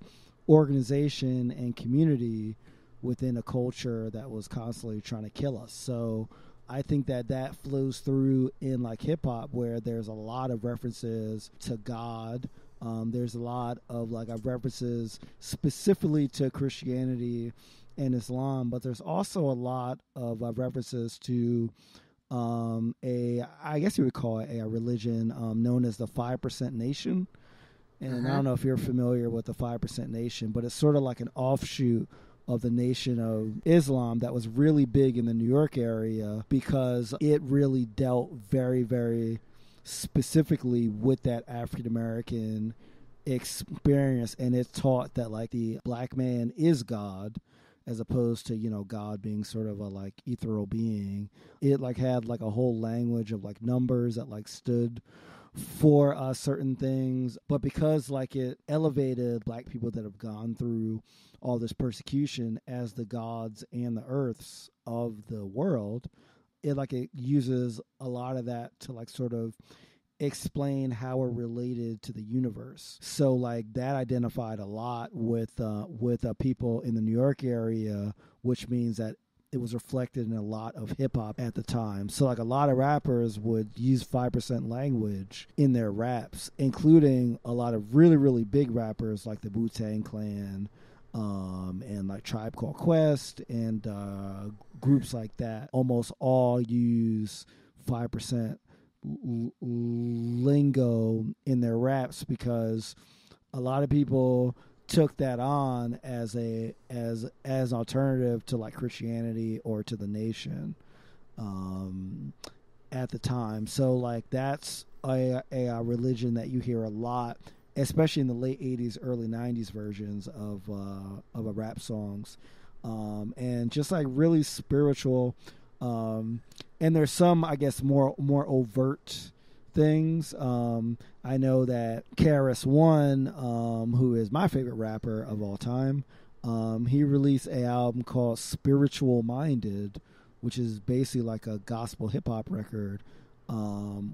Speaker 3: organization and community within a culture that was constantly trying to kill us. So I think that flows through in like hip hop, where there's a lot of references to God. There's a lot of references specifically to Christianity and Islam, but there's also a lot of references to I guess you would call it a religion known as the 5% Nation. And I don't know if you're familiar with the 5% Nation, but it's sort of like an offshoot of the Nation of Islam that was really big in the New York area, because it really dealt very, very specifically with that African American experience, and it taught that the black man is God, as opposed to, God being sort of a ethereal being. It had a whole language of numbers that stood for certain things. But because it elevated black people that have gone through all this persecution as the gods and the earths of the world, it uses a lot of that to sort of explain how we're related to the universe. So that identified a lot with people in the New York area, which means that it was reflected in a lot of hip hop at the time. So a lot of rappers would use 5% language in their raps, including a lot of really, really big rappers like the Wu-Tang Clan, and like Tribe Called Quest and groups like that almost all use 5% lingo in their raps because a lot of people took that on as alternative to like Christianity or to the nation at the time. So like that's a religion that you hear a lot, especially in the late 80s, early 90s versions of a rap songs, and just like really spiritual. And there's some, I guess, more overt things. I know that KRS-One, who is my favorite rapper of all time, he released an album called Spiritual Minded, which is basically like a gospel hip-hop record,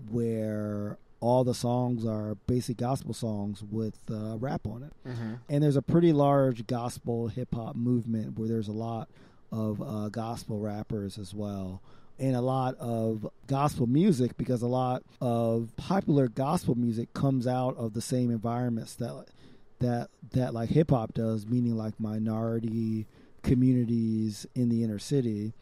Speaker 3: where all the songs are basic gospel songs with rap on it. Mm-hmm. And there's a pretty large gospel hip-hop movement where there's a lot of gospel rappers as well, and a lot of gospel music, because a lot of popular gospel music comes out of the same environments that like hip hop does, meaning like minority communities in the inner city.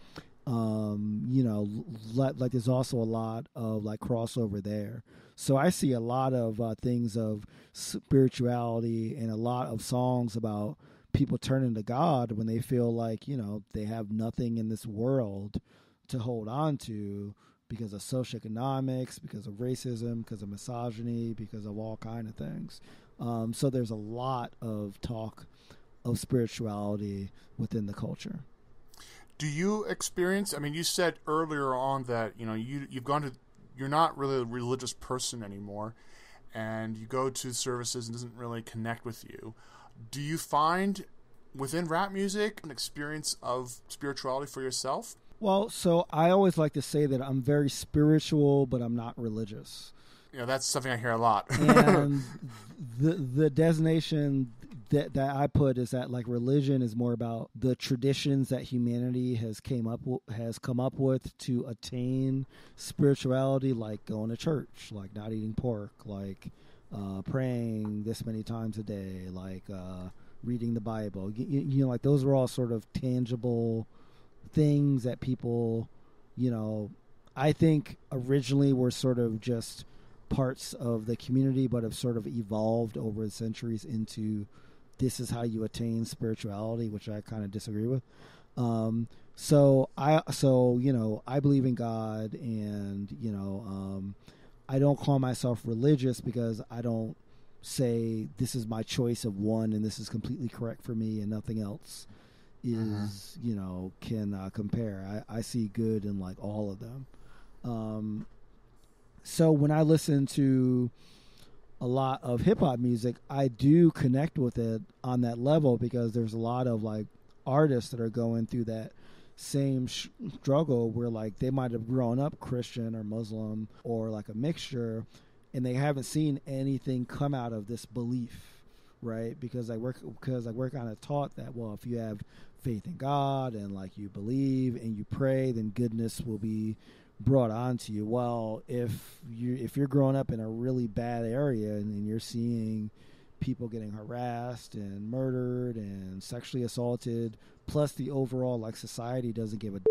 Speaker 3: Like there's also a lot of like crossover there. So I see a lot of things of spirituality and a lot of songs about people turning to God when they feel like, they have nothing in this world to hold on to because of socioeconomics, because of racism, because of misogyny, because of all kind of things. So there's a lot of talk of spirituality within the culture.
Speaker 2: Do you experience, you said earlier on that, you're not really a religious person anymore, and you go to services and it doesn't really connect with you. Do you find within rap music an experience of spirituality for yourself?
Speaker 3: Well, so I always like to say that I'm very spiritual, but I'm not religious.
Speaker 2: That's something I hear a lot.
Speaker 3: And the designation that I put is that like religion is more about the traditions that humanity has come up with to attain spirituality, like going to church, like not eating pork, like praying this many times a day, like reading the Bible. Like those are all sort of tangible things that people, I think originally were sort of just parts of the community, but have sort of evolved over the centuries into this is how you attain spirituality, which I kind of disagree with. So I believe in God, and I don't call myself religious because I don't say this is my choice of one and this is completely correct for me and nothing else is can compare. I see good in like all of them. So when I listen to a lot of hip hop music, I do connect with it on that level because there's a lot of like artists that are going through that same struggle where like they might have grown up Christian or Muslim or like a mixture, and they haven't seen anything come out of this belief, right? Because we're kind of taught that, well, if you have faith in God and like you believe and you pray, then goodness will be brought onto you. Well, if you're growing up in a really bad area and you're seeing people getting harassed and murdered and sexually assaulted, plus the overall like society doesn't give a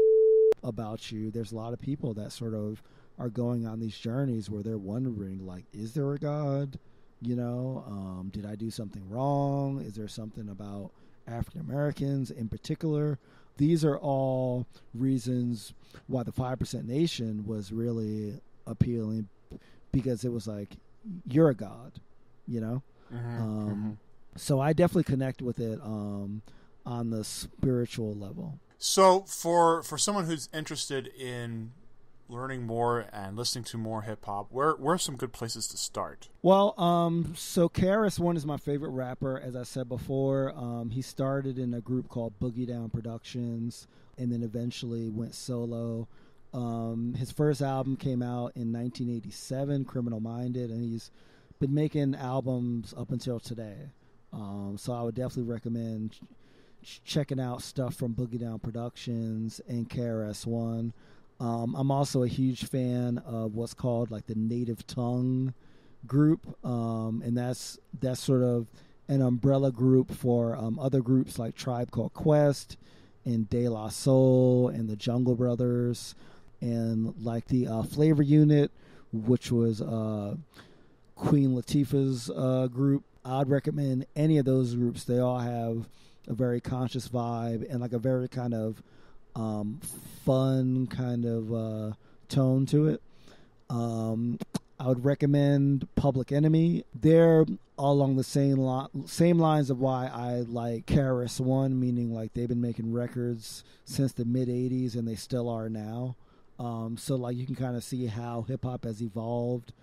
Speaker 3: about you, there's a lot of people that sort of are going on these journeys where they're wondering like, is there a God? Did I do something wrong? Is there something about African Americans in particular? These are all reasons why the 5% Nation was really appealing, because it was like, you're a God, So I definitely connect with it on the spiritual level. So
Speaker 2: for someone who's interested in learning more and listening to more hip hop, where are some good places to start?
Speaker 3: Well, so KRS-One is my favorite rapper, as I said before. He started in a group called Boogie Down Productions and then eventually went solo. His first album came out in 1987, Criminal Minded, and he's been making albums up until today. So I would definitely recommend checking out stuff from Boogie Down Productions and KRS-One. I'm also a huge fan of what's called like the Native Tongue group, and that's sort of an umbrella group for other groups like Tribe Called Quest and De La Soul and the Jungle Brothers, and like the Flavor Unit, which was Queen Latifah's group. I'd recommend any of those groups. They all have a very conscious vibe and like a very kind of fun kind of tone to it. I would recommend Public Enemy. They're all along the same lines of why I like KRS-One, meaning like they've been making records since the mid 80s and they still are now. So like you can kind of see how hip hop has evolved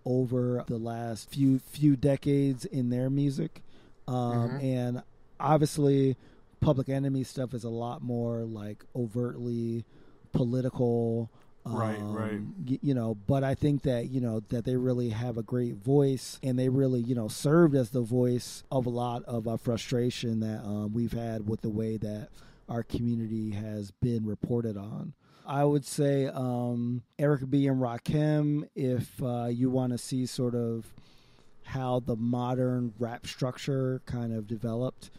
Speaker 3: over the last few decades in their music. And obviously Public Enemy stuff is a lot more like overtly political.
Speaker 2: Right.
Speaker 3: You know, but I think that, you know, that they really have a great voice, and they really, you know, served as the voice of a lot of frustration that we've had with the way that our community has been reported on. I would say Eric B. and Rakim, if you want to see sort of how the modern rap structure kind of developed.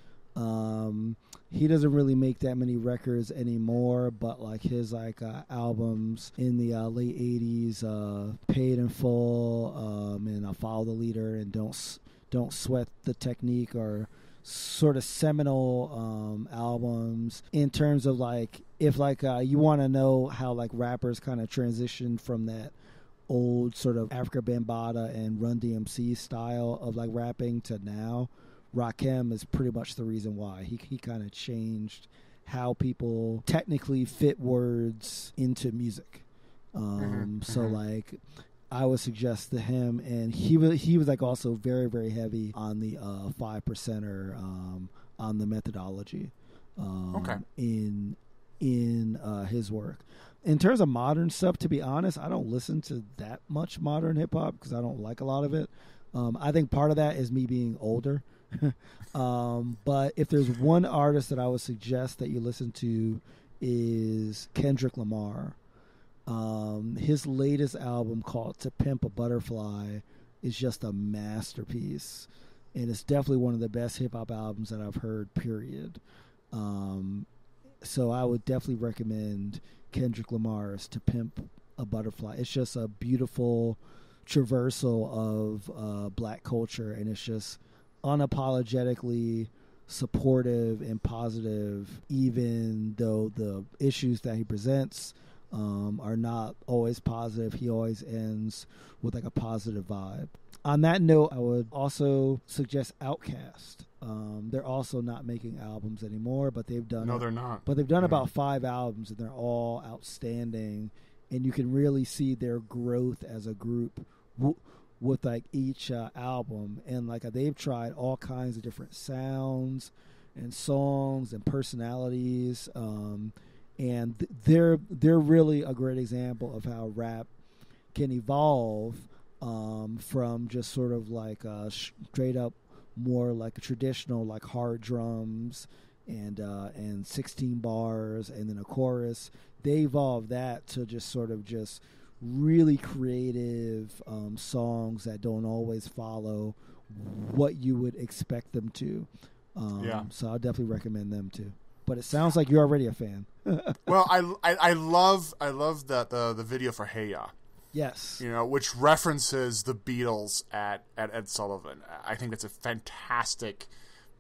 Speaker 3: He doesn't really make that many records anymore, but like his like albums in the late 80s, Paid in Full, and Follow the Leader and Don't Sweat the Technique are sort of seminal albums in terms of like, if like you want to know how like rappers kind of transitioned from that old sort of Africa Bambaataa and Run DMC style of like rapping to now. Rakim is pretty much the reason why. He kind of changed how people technically fit words into music. So like I would suggest to him, and he was like also very, very heavy on the 5%er on the methodology in his work. In terms of modern stuff, to be honest, I don't listen to that much modern hip hop because I don't like a lot of it. I think part of that is me being older. But if there's one artist that I would suggest that you listen to is Kendrick Lamar. His latest album called To Pimp a Butterfly is just a masterpiece, and it's definitely one of the best hip-hop albums that I've heard, period. So I would definitely recommend Kendrick Lamar's To Pimp a Butterfly. It's just a beautiful traversal of black culture, and it's just unapologetically supportive and positive, even though the issues that he presents are not always positive. He always ends with like a positive vibe. On that note, I would also suggest Outkast. They're also not making albums anymore, but they've done
Speaker 2: they're not.
Speaker 3: But they've done about 5 albums, and they're all outstanding. And you can really see their growth as a group with like each album, and like they've tried all kinds of different sounds and songs and personalities, and they're really a great example of how rap can evolve from just sort of like straight up more like a traditional like hard drums and 16 bars and then a chorus. They evolved that to just sort of just really creative songs that don't always follow what you would expect them to. So I'll definitely recommend them too. But it sounds like you're already a fan.
Speaker 2: Well, I love the video for Hey Ya.
Speaker 3: Yes.
Speaker 2: You know, which references the Beatles at Ed Sullivan. I think that's a fantastic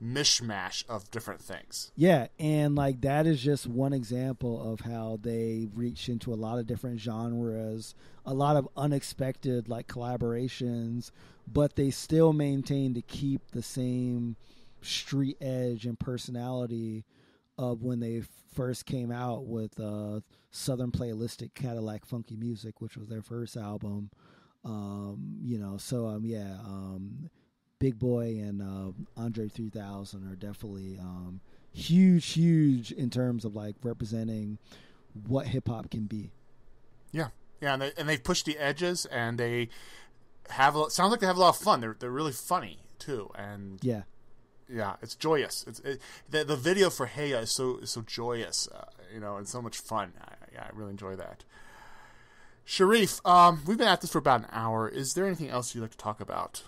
Speaker 2: mishmash of different things.
Speaker 3: Yeah, and like that is just one example of how they reach into a lot of different genres, a lot of unexpected like collaborations, but they still maintain to keep the same street edge and personality of when they first came out with Southern Playlistic Cadillac Funky Music, which was their first album. You know, so Big Boy and Andre 3000 are definitely huge in terms of like representing what hip hop can be. Yeah,
Speaker 2: and they've pushed the edges, and they have sounds like they have a lot of fun. They're really funny too, and yeah, it's joyous. The video for Hey Ya is so joyous, you know, and so much fun. I really enjoy that. Shareef, we've been at this for about an hour. Is there anything else you'd like to talk about?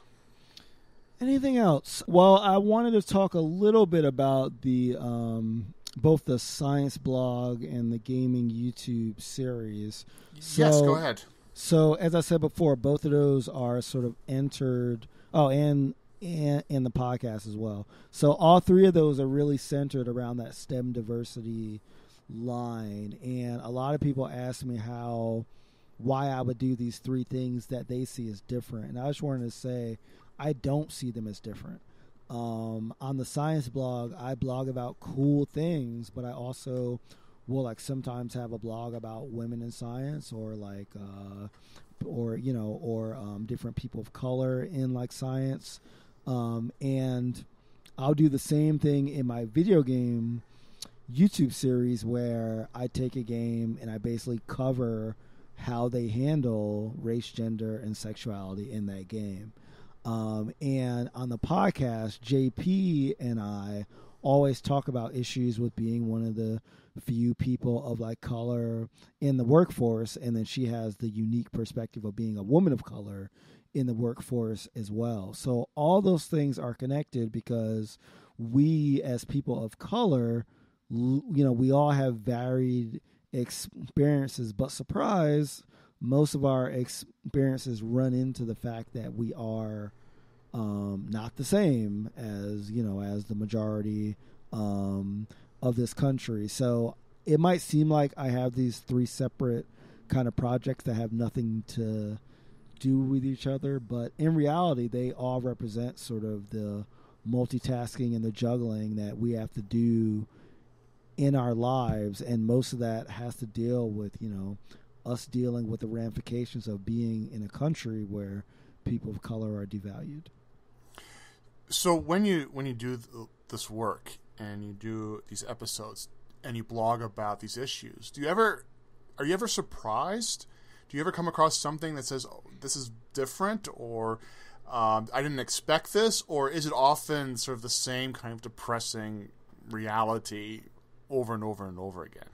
Speaker 3: Anything else? Well, I wanted to talk a little bit about the both the science blog and the gaming YouTube series.
Speaker 2: Yes, go ahead.
Speaker 3: So, as I said before, both of those are sort of entered. Oh, and the podcast as well. So, all three of those are really centered around that STEM diversity line. And a lot of people ask me why I would do these three things that they see as different. And I just wanted to say, I don't see them as different. On the science blog, I blog about cool things, but I also will like sometimes have a blog about women in science or like different people of color in like science. And I'll do the same thing in my video game YouTube series where I take a game and I basically cover how they handle race, gender, and sexuality in that game. And on the podcast, JP and I always talk about issues with being one of the few people of like color in the workforce, and then she has the unique perspective of being a woman of color in the workforce as well. So all those things are connected because we as people of color, we all have varied experiences, but surprise, most of our experiences run into the fact that we are not the same as the majority of this country. So it might seem like I have these three separate kind of projects that have nothing to do with each other, but in reality they all represent sort of the multitasking and the juggling that we have to do in our lives, and most of that has to deal with us dealing with the ramifications of being in a country where people of color are devalued.
Speaker 2: So when you do this work and you do these episodes and you blog about these issues, are you ever surprised? Do you ever come across something that says, oh, this is different, or I didn't expect this, or is it often sort of the same kind of depressing reality over and over and over again?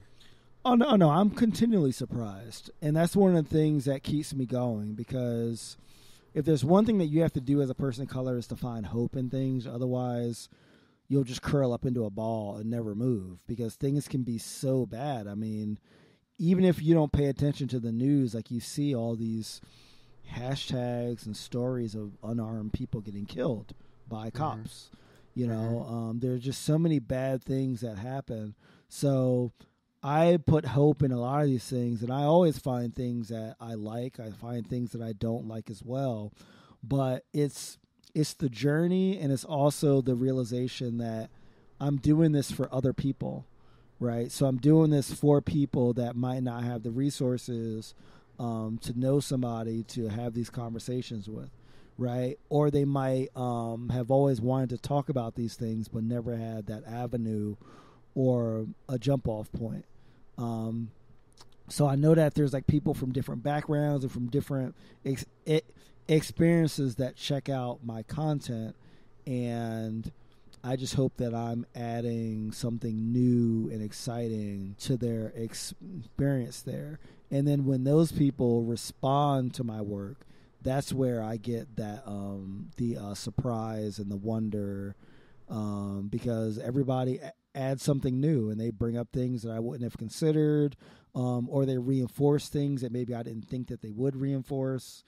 Speaker 3: Oh, no, I'm continually surprised. And that's one of the things that keeps me going, because if there's one thing that you have to do as a person of color is to find hope in things. Otherwise, you'll just curl up into a ball and never move, because things can be so bad. I mean, even if you don't pay attention to the news, like you see all these hashtags and stories of unarmed people getting killed by cops. There's just so many bad things that happen. So I put hope in a lot of these things, and I always find things that I like. I find things that I don't like as well. But it's the journey, and it's also the realization that I'm doing this for other people, right? So I'm doing this for people that might not have the resources to know somebody to have these conversations with, right? Or they might have always wanted to talk about these things but never had that avenue or a jump-off point. So I know that there's like people from different backgrounds and from different experiences that check out my content, and I just hope that I'm adding something new and exciting to their experience there. And then when those people respond to my work, that's where I get that the surprise and the wonder, because everybody adds something new, and they bring up things that I wouldn't have considered, or they reinforce things that maybe I didn't think that they would reinforce.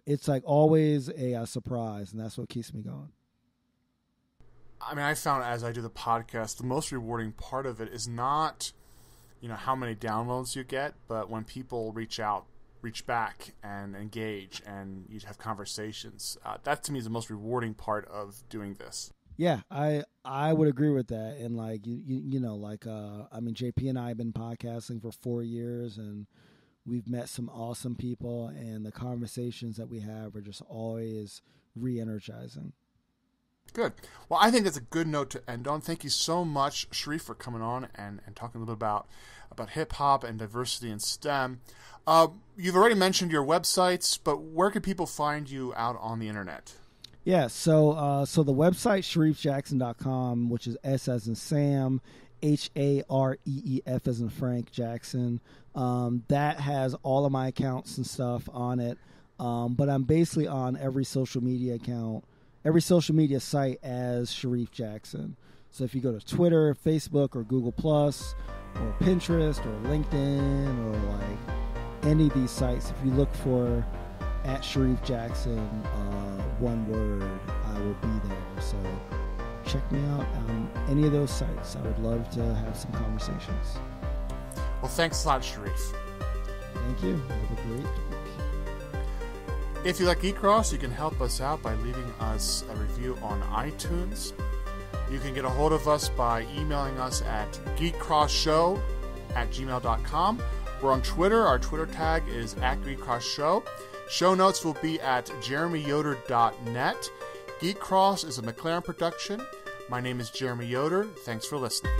Speaker 3: It's like always a surprise, and that's what keeps me going.
Speaker 2: I mean, I found as I do the podcast, the most rewarding part of it is not, how many downloads you get, but when people reach back and engage and you have conversations. That to me is the most rewarding part of doing this.
Speaker 3: Yeah, I would agree with that. And like, JP and I have been podcasting for 4 years, and we've met some awesome people, and the conversations that we have are just always re-energizing.
Speaker 2: Good. Well, I think that's a good note to end on. Thank you so much, Shareef, for coming on and talking a little bit about hip-hop and diversity in STEM. You've already mentioned your websites, but where can people find you out on the internet?
Speaker 3: Yeah, so the website, ShareefJackson.com, which is S as in Sam, HAREEF as in Frank Jackson. That has all of my accounts and stuff on it. But I'm basically on every social media account every social media site as Shareef Jackson. So if you go to Twitter, Facebook, or Google Plus, or Pinterest, or LinkedIn, or like any of these sites, if you look for at Shareef Jackson, one word, I will be there. So check me out on any of those sites. I would love to have some conversations.
Speaker 2: Well, thanks a lot, Shareef.
Speaker 3: Thank you. Have a great week.
Speaker 2: If you like GeekCross, you can help us out by leaving us a review on iTunes. You can get a hold of us by emailing us at geekcrossshow@gmail.com. We're on Twitter. Our Twitter tag is @GeekCrossShow. Show notes will be at jeremyyoder.net. GeekCross is a McLaren production. My name is Jeremy Yoder. Thanks for listening.